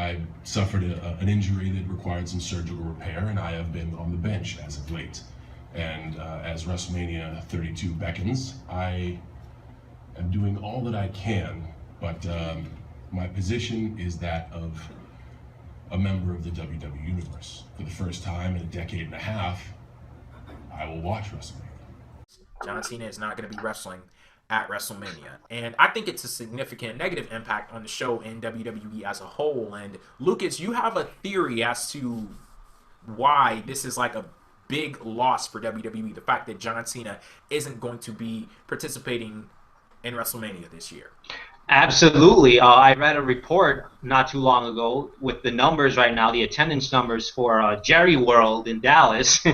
I suffered an injury that required some surgical repair, and I have been on the bench as of late. And as WrestleMania 32 beckons, I am doing all that I can, but my position is that of a member of the WWE Universe. For the first time in a decade and a half, I will watch WrestleMania. John Cena is not going to be wrestling at WrestleMania. And I think it's a significant negative impact on the show and WWE as a whole. And Lucas, you have a theory as to why this is like a big loss for WWE, the fact that John Cena isn't going to be participating in WrestleMania this year. Absolutely. I read a report not too long ago with the numbers right now, the attendance numbers for Jerry World in Dallas,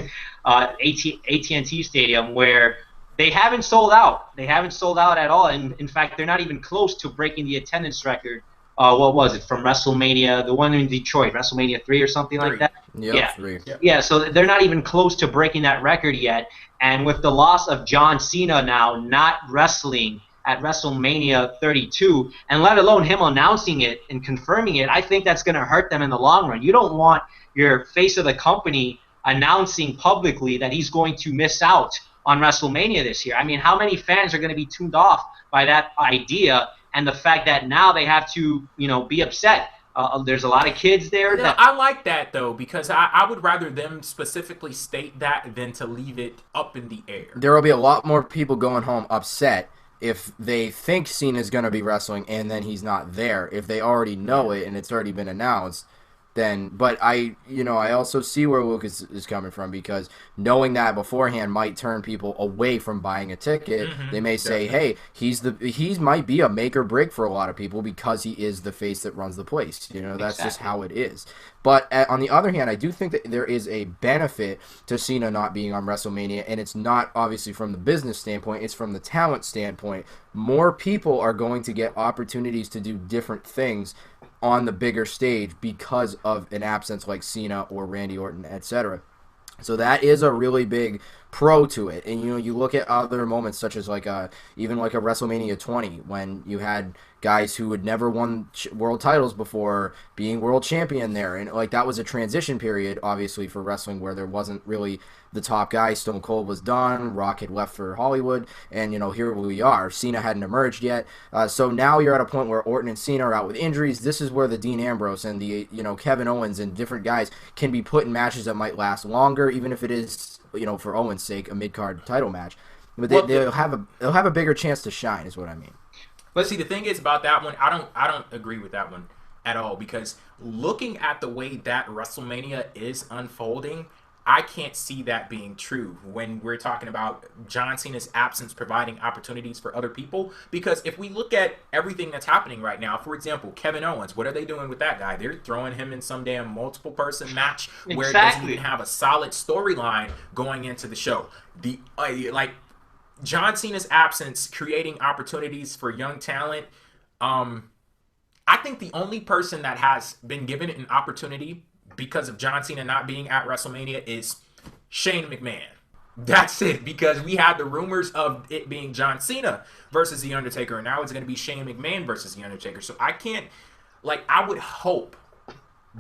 AT&T Stadium, where they haven't sold out. They haven't sold out at all. And in fact, they're not even close to breaking the attendance record. What was it, from WrestleMania, the one in Detroit, WrestleMania 3 or something like that? Yep, yeah, 3. Yeah, so they're not even close to breaking that record yet. And with the loss of John Cena now not wrestling at WrestleMania 32, and let alone him announcing it and confirming it, I think that's going to hurt them in the long run. You don't want your face of the company announcing publicly that he's going to miss out on WrestleMania this year. I mean, how many fans are going to be tuned off by that idea and the fact that now they have to, be upset? There's a lot of kids there. I like that, though, because I would rather them specifically state that than to leave it up in the air. There will be a lot more people going home upset if they think Cena's going to be wrestling and then he's not there. If they already know it and it's already been announced, then, but I also see where Lucas is coming from, because knowing that beforehand might turn people away from buying a ticket. They may say, hey, he might be a make or break for a lot of people because he is the face that runs the place. That's just how it is. But on the other hand, I do think that there is a benefit to Cena not being on WrestleMania, and it's not obviously from the business standpoint, it's from the talent standpoint. More people are going to get opportunities to do different things on the bigger stage because of an absence like Cena or Randy Orton, etc. So that is a really big pro to it. And you look at other moments such as even like a WrestleMania 20 when you had guys who had never won world titles before being world champion there, and that was a transition period obviously for wrestling where there wasn't really the top guy. Stone Cold was done, Rock had left for Hollywood, and here we are. Cena hadn't emerged yet, so now you're at a point where Orton and Cena are out with injuries. This is where the Dean Ambrose and the Kevin Owens and different guys can be put in matches that might last longer, even if it is for Owens' sake a mid-card title match. But they'll have a bigger chance to shine, is what I mean. But see, the thing is about that one, I don't agree with that one at all, because looking at the way that WrestleMania is unfolding, I can't see that being true when we're talking about John Cena's absence providing opportunities for other people. Because if we look at everything that's happening right now, for example, Kevin Owens, what are they doing with that guy? They're throwing him in some damn multiple person match where it doesn't even have a solid storyline going into the show. John Cena's absence creating opportunities for young talent. I think the only person that has been given an opportunity because of John Cena not being at WrestleMania is Shane McMahon. That's it, because we had the rumors of it being John Cena versus The Undertaker, and now it's going to be Shane McMahon versus The Undertaker. So I can't, I would hope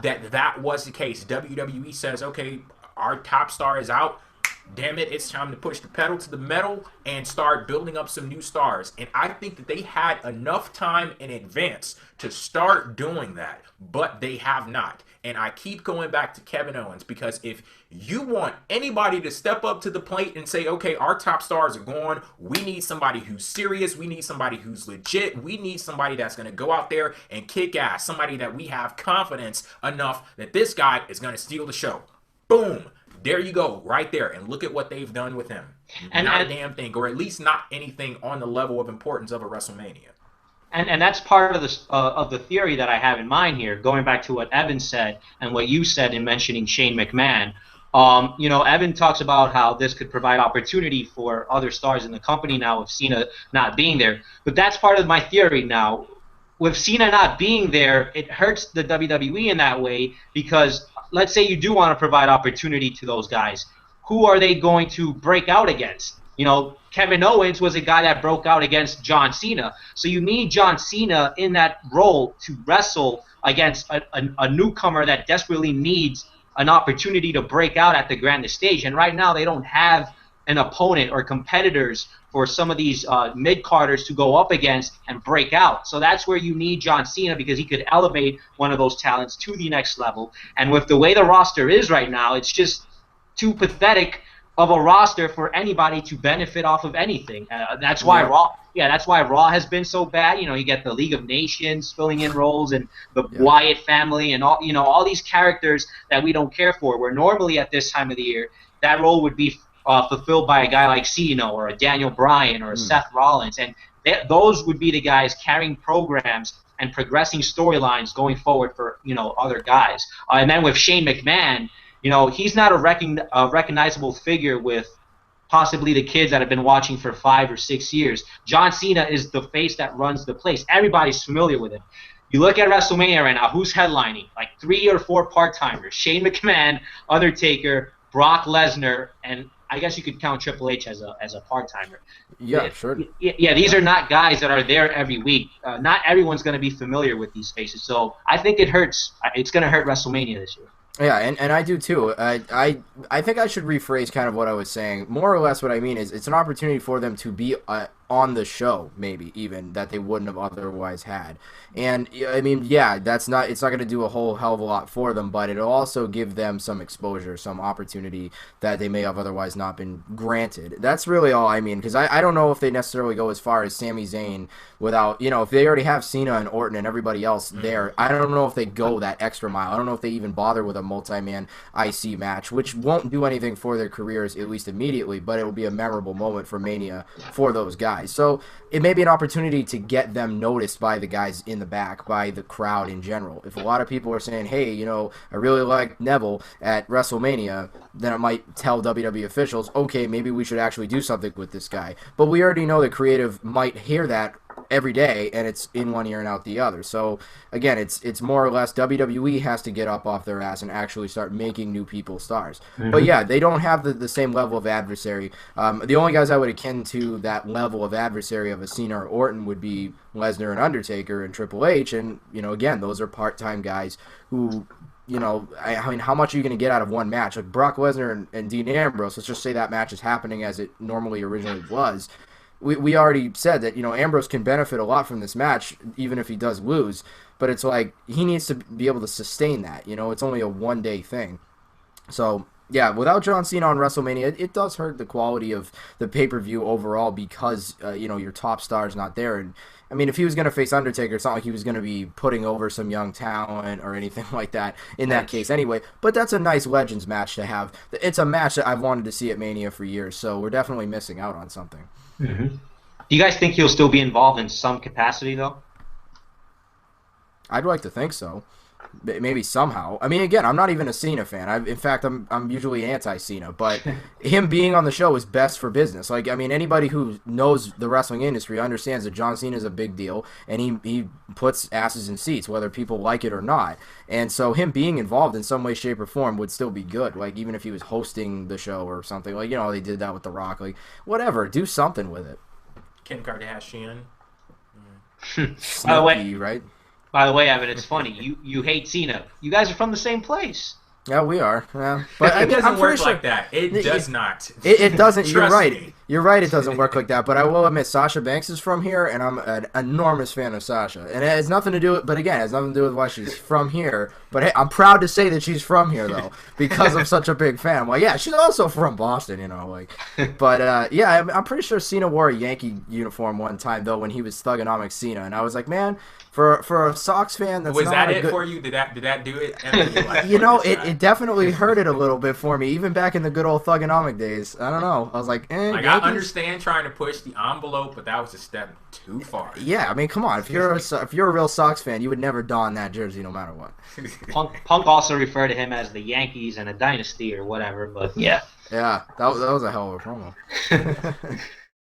that was the case. WWE says, okay, our top star is out. Damn it, it's time to push the pedal to the metal and start building up some new stars. And I think that they had enough time in advance to start doing that, but they have not. And I keep going back to Kevin Owens, because if you want anybody to step up to the plate and say, okay, our top stars are gone, we need somebody who's serious, we need somebody who's legit, we need somebody that's going to go out there and kick ass, somebody that we have confidence enough that this guy is going to steal the show. Boom. There you go, right there. And look at what they've done with him. Not a damn thing, or at least not anything on the level of importance of a WrestleMania. And that's part of the theory that I have in mind here, going back to what Evan said and what you said in mentioning Shane McMahon. Evan talks about how this could provide opportunity for other stars in the company now with Cena not being there. But that's part of my theory now. With Cena not being there, it hurts the WWE in that way, because let's say you do want to provide opportunity to those guys. Who are they going to break out against? Kevin Owens was a guy that broke out against John Cena. So you need John Cena in that role to wrestle against a newcomer that desperately needs an opportunity to break out at the grandest stage. And right now they don't have an opponent or competitors for some of these mid-carders to go up against and break out. So that's where you need John Cena, because he could elevate one of those talents to the next level. And with the way the roster is right now, it's just too pathetic of a roster for anybody to benefit off of anything. That's why Raw has been so bad. You get the League of Nations filling in roles, and the Wyatt family, and all these characters that we don't care for. Where normally at this time of the year, that role would be fulfilled by a guy like Cena or a Daniel Bryan or a Seth Rollins, and those would be the guys carrying programs and progressing storylines going forward for other guys. And then with Shane McMahon, he's not a recognizable figure with possibly the kids that have been watching for 5 or 6 years. John Cena is the face that runs the place. Everybody's familiar with him. You look at WrestleMania right now, who's headlining? Like 3 or 4 part-timers. Shane McMahon, Undertaker, Brock Lesnar, and I guess you could count Triple H as a part-timer. Yeah, sure. Yeah, these are not guys that are there every week. Not everyone's going to be familiar with these faces. So I think it hurts. It's going to hurt WrestleMania this year. Yeah, and I do too. I think I should rephrase kind of what I was saying. More or less what I mean is it's an opportunity for them to be on the show, maybe even, that they wouldn't have otherwise had. And I mean, yeah, it's not going to do a whole hell of a lot for them, but it'll also give them some exposure, some opportunity that they may have otherwise not been granted. That's really all I mean, because I don't know if they necessarily go as far as Sami Zayn without, if they already have Cena and Orton and everybody else there, I don't know if they go that extra mile. I don't know if they even bother with a multi-man IC match, which won't do anything for their careers, at least immediately, but it will be a memorable moment for Mania for those guys. So it may be an opportunity to get them noticed by the guys in the back, by the crowd in general. If a lot of people are saying, hey, I really like Neville at WrestleMania, then it might tell WWE officials, okay, maybe we should actually do something with this guy. But we already know that creative might hear that every day, and it's in one ear and out the other. So again, it's more or less WWE has to get up off their ass and actually start making new people stars. Mm-hmm. But yeah, they don't have the same level of adversary. The only guys I would akin to that level of adversary of a Cena or Orton would be Lesnar and Undertaker and Triple H, and again, those are part-time guys who I mean, how much are you going to get out of one match? Like Brock Lesnar and Dean Ambrose, let's just say that match is happening as it normally originally was. We already said that, Ambrose can benefit a lot from this match, even if he does lose. But it's like, he needs to be able to sustain that. It's only a one-day thing. So, yeah, without John Cena on WrestleMania, it does hurt the quality of the pay-per-view overall because, your top star's not there. And I mean, if he was going to face Undertaker, it's not like he was going to be putting over some young talent or anything like that in that case anyway. But that's a nice Legends match to have. It's a match that I've wanted to see at Mania for years, so we're definitely missing out on something. Mm-hmm. Do you guys think he'll still be involved in some capacity, though? I'd like to think so. Maybe somehow. I mean, again, I'm not even a Cena fan. In fact, I'm usually anti-Cena, but him being on the show is best for business. Like, I mean, anybody who knows the wrestling industry understands that John Cena is a big deal, and he puts asses in seats, whether people like it or not. And so him being involved in some way, shape, or form would still be good. Like, even if he was hosting the show or something. Like, they did that with The Rock. Like, whatever. Do something with it. Kim Kardashian. Snooki, right? By the way, Evan, it's funny. You hate Cena. You guys are from the same place. Yeah, we are. Yeah. But it doesn't work like that. It does not. It doesn't. You're right. Me. You're right. It doesn't work like that. But I will admit, Sasha Banks is from here, and I'm an enormous fan of Sasha. And it has nothing to do with. But again, it has nothing to do with why she's from here. But hey, I'm proud to say that she's from here, though, because I'm such a big fan. I'm like, yeah, she's also from Boston, But yeah, I'm pretty sure Cena wore a Yankee uniform one time though when he was Thugonomics Cena, and I was like, man, for a Sox fan, that's was not that it good... for you? Did that do it? It definitely hurt it a little bit for me, even back in the good old Thugonomic days. I don't know. I was like, I understand trying to push the envelope, but that was a step too far. Yeah, I mean, come on. If you're a real Sox fan, you would never don that jersey no matter what. Punk also referred to him as the Yankees and a dynasty or whatever, but yeah. Yeah, that was a hell of a promo.